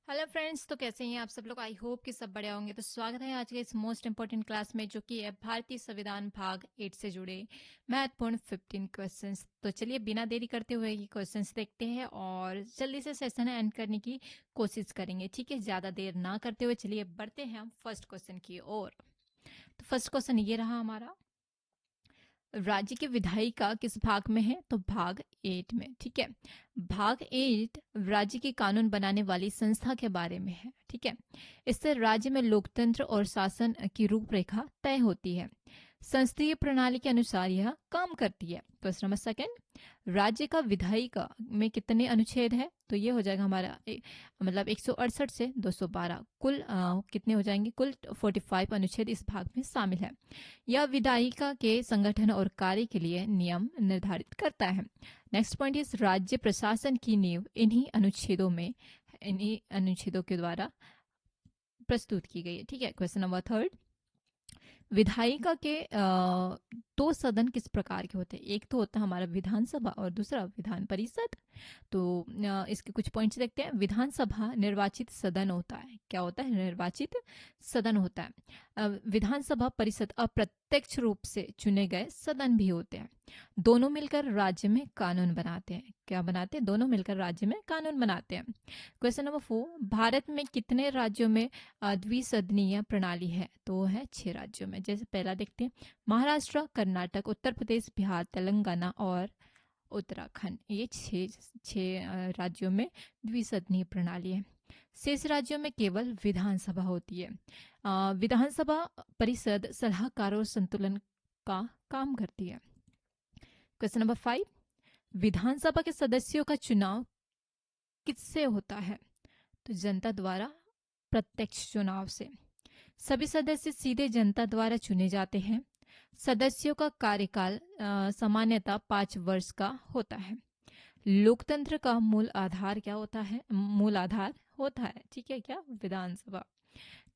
Hello friends, तो कैसे हैं आप सब लोग। आई होप कि सब बढ़िया होंगे। तो स्वागत है आज के इस मोस्ट इंपॉर्टेंट क्लास में, जो कि है भारतीय संविधान भाग 8 से जुड़े महत्वपूर्ण 15 क्वेश्चंस। तो चलिए बिना देरी करते हुए ये क्वेश्चंस देखते हैं और जल्दी से सेशन एंड करने की कोशिश करेंगे। ठीक है, ज़्यादा देर ना करते हुए चलिए बढ़ते हैं हम फर्स्ट क्वेश्चन की ओर। तो फर्स्ट क्वेश्चन ये रहा हमारा, राज्य की विधायिका किस भाग में है? तो भाग 8 में। ठीक है, भाग 8 राज्य के कानून बनाने वाली संस्था के बारे में है। ठीक है, इससे राज्य में लोकतंत्र और शासन की रूपरेखा तय होती है। संसदीय प्रणाली के अनुसार यह काम करती है। क्वेश्चन नंबर सेकंड, राज्य का विधायिका में कितने अनुच्छेद है? तो ये हो जाएगा हमारा मतलब 168 से 212, कुल कितने हो जाएंगे? कुल 45 अनुच्छेद इस भाग में शामिल है। यह विधायिका के संगठन और कार्य के लिए नियम निर्धारित करता है। नेक्स्ट पॉइंट इस राज्य प्रशासन की नींव इन्हीं अनुच्छेदों के द्वारा प्रस्तुत की गई है। ठीक है, क्वेश्चन नंबर थर्ड, विधायिका के दो सदन किस प्रकार के होते हैं? एक तो होता है हमारा विधानसभा और दूसरा विधान परिषद। तो इसके कुछ पॉइंट्स देखते हैं। विधानसभा निर्वाचित सदन होता है। क्या होता है? निर्वाचित सदन होता है। विधानसभा परिषद अप्रत्यक्ष रूप से चुने गए सदन भी होते हैं। दोनों मिलकर राज्य में कानून बनाते हैं। क्या बनाते हैं? दोनों मिलकर राज्य में कानून बनाते हैं। क्वेश्चन नंबर 4, भारत में कितने राज्यों में द्विसदनीय प्रणाली है? तो वो है 6 राज्यों में। जैसे पहला देखते हैं, महाराष्ट्र, कर्नाटक, उत्तर प्रदेश, बिहार, तेलंगाना और उत्तराखंड। ये छह राज्यों में द्विसदनीय प्रणाली है। शेष राज्यों में केवल विधानसभा होती है। विधानसभा परिषद सलाहकार और संतुलन का काम करती है। क्वेश्चन नंबर 5, विधानसभा के सदस्यों का चुनाव किससे होता है? तो जनता द्वारा, प्रत्यक्ष चुनाव से। सभी सदस्य सीधे जनता द्वारा चुने जाते हैं। सदस्यों का कार्यकाल सामान्यतः 5 वर्ष का होता है। लोकतंत्र का मूल आधार क्या होता है? मूल आधार होता है, ठीक है, क्या? विधानसभा।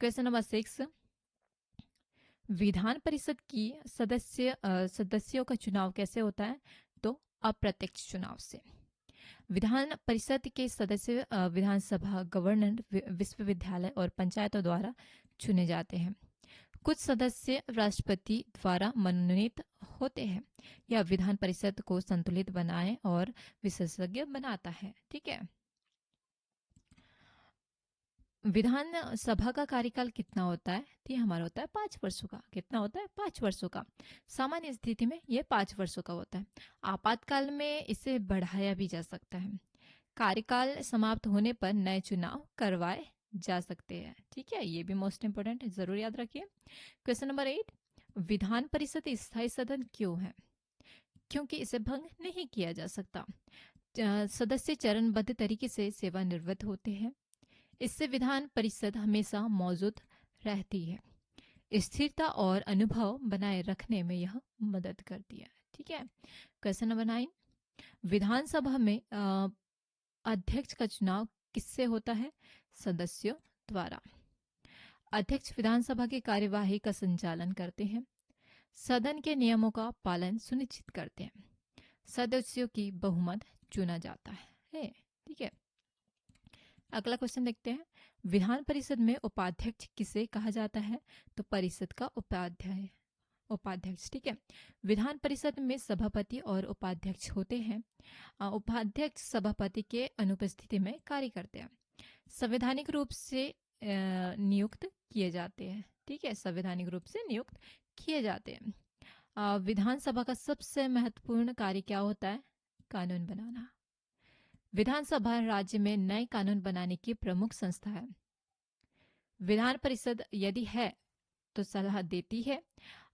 क्वेश्चन नंबर 6, विधान परिषद की सदस्यों का चुनाव कैसे होता है? तो अप्रत्यक्ष चुनाव से। विधान परिषद के सदस्य विधानसभा, गवर्नर, विश्वविद्यालय और पंचायतों द्वारा चुने जाते हैं। कुछ सदस्य राष्ट्रपति द्वारा मनोनीत होते हैं। यह विधान परिषद को संतुलित बनाए और विशेषज्ञ बनाता है। ठीक है, विधान सभा का कार्यकाल कितना होता है? तो ये हमारा होता है 5 वर्षों का। कितना होता है? 5 वर्षों का। सामान्य स्थिति में ये 5 वर्षों का होता है। आपातकाल में इसे बढ़ाया भी जा सकता है। कार्यकाल समाप्त होने पर नए चुनाव करवाए जा सकते हैं। ठीक है, ये भी मोस्ट इंपोर्टेंट है, जरूर याद रखिए। क्वेश्चन नंबर 8, विधान परिषद स्थायी सदन क्यों है? क्योंकि इसे भंग नहीं किया जा सकता। सदस्य चरणबद्ध तरीके से सेवानिवृत्त होते हैं। इससे विधान परिषद हमेशा मौजूद रहती है। स्थिरता और अनुभव बनाए रखने में यह मदद करती है। ठीक है, क्वेश्चन नंबर 9, विधानसभा में अध्यक्ष का चुनाव किससे होता है? सदस्यों द्वारा। अध्यक्ष विधानसभा की कार्यवाही का संचालन करते हैं। सदन के नियमों का पालन सुनिश्चित करते हैं। सदस्यों की बहुमत चुना जाता है। ठीक है, अगला क्वेश्चन देखते हैं। विधान परिषद में उपाध्यक्ष किसे कहा जाता है? तो परिषद का उपाध्यक्ष। ठीक है, विधान परिषद में सभापति और उपाध्यक्ष होते हैं। उपाध्यक्ष सभापति के अनुपस्थिति में कार्य करते हैं। संवैधानिक रूप से नियुक्त किए जाते हैं। ठीक है, संवैधानिक रूप से नियुक्त किए जाते हैं। विधानसभा का सबसे महत्वपूर्ण कार्य क्या होता है? कानून बनाना। विधानसभा राज्य में नए कानून बनाने की प्रमुख संस्था है। विधान परिषद यदि है तो सलाह देती है।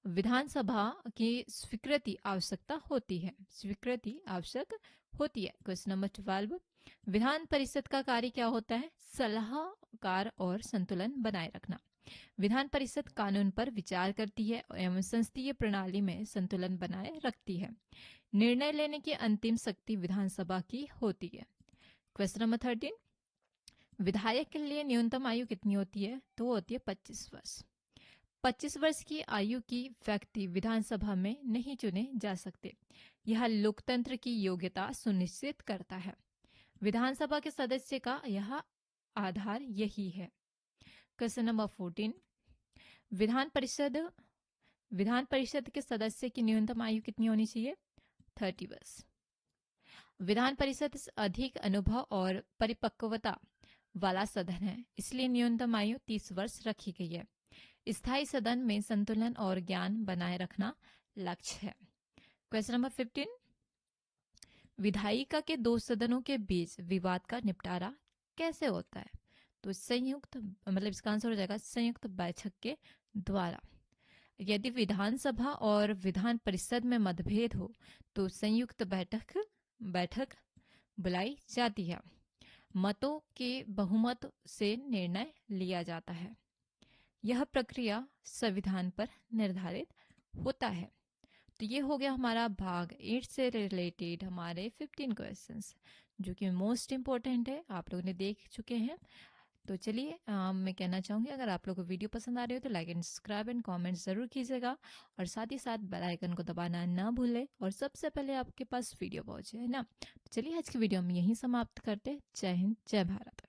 विधानसभा की स्वीकृति आवश्यकता होती है। स्वीकृति आवश्यक होती है। क्वेश्चन नंबर 12, विधान परिषद का कार्य क्या होता है? सलाहकार और संतुलन बनाए रखना। विधान परिषद कानून पर विचार करती है एवं संसदीय प्रणाली में संतुलन बनाए रखती है। निर्णय लेने की अंतिम शक्ति विधानसभा की होती है। क्वेश्चन नंबर 13, विधायक के लिए न्यूनतम आयु कितनी होती है? तो वो होती है 25 वर्ष। 25 वर्ष की आयु की व्यक्ति विधानसभा में नहीं चुने जा सकते। यह लोकतंत्र की योग्यता सुनिश्चित करता है। विधानसभा के सदस्य का यह आधार यही है। क्वेश्चन नंबर 14, विधान परिषद विधान परिषद के सदस्य की न्यूनतम आयु कितनी होनी चाहिए? 30 वर्ष। विधान परिषद अधिक अनुभव और परिपक्वता वाला सदन है, इसलिए न्यूनतम आयु 30 वर्ष रखी गई है। स्थायी सदन में संतुलन और ज्ञान बनाए रखना लक्ष्य है। क्वेश्चन नंबर 15, विधायिका के दो सदनों के बीच विवाद का निपटारा कैसे होता है? तो संयुक्त, मतलब इसका आंसर हो जाएगा संयुक्त बैठक के द्वारा। यदि विधानसभा और विधान परिषद में मतभेद हो तो संयुक्त बैठक बुलाई जाती है। मतों के बहुमत से निर्णय लिया जाता है। यह प्रक्रिया संविधान पर निर्धारित होता है। तो ये हो गया हमारा भाग 8 से रिलेटेड हमारे 15 क्वेश्चंस, जो कि मोस्ट इम्पोर्टेंट है, आप लोगों ने देख चुके हैं। तो चलिए मैं कहना चाहूँगी, अगर आप लोग को वीडियो पसंद आ रही हो तो like and subscribe and comment ज़रूर कीजिएगा, और साथ ही साथ बेल आइकन को दबाना ना भूलें, और सबसे पहले आपके पास वीडियो पहुँचे, है ना। तो चलिए आज की वीडियो हम यहीं समाप्त करते हैं। जय हिंद, जय भारत।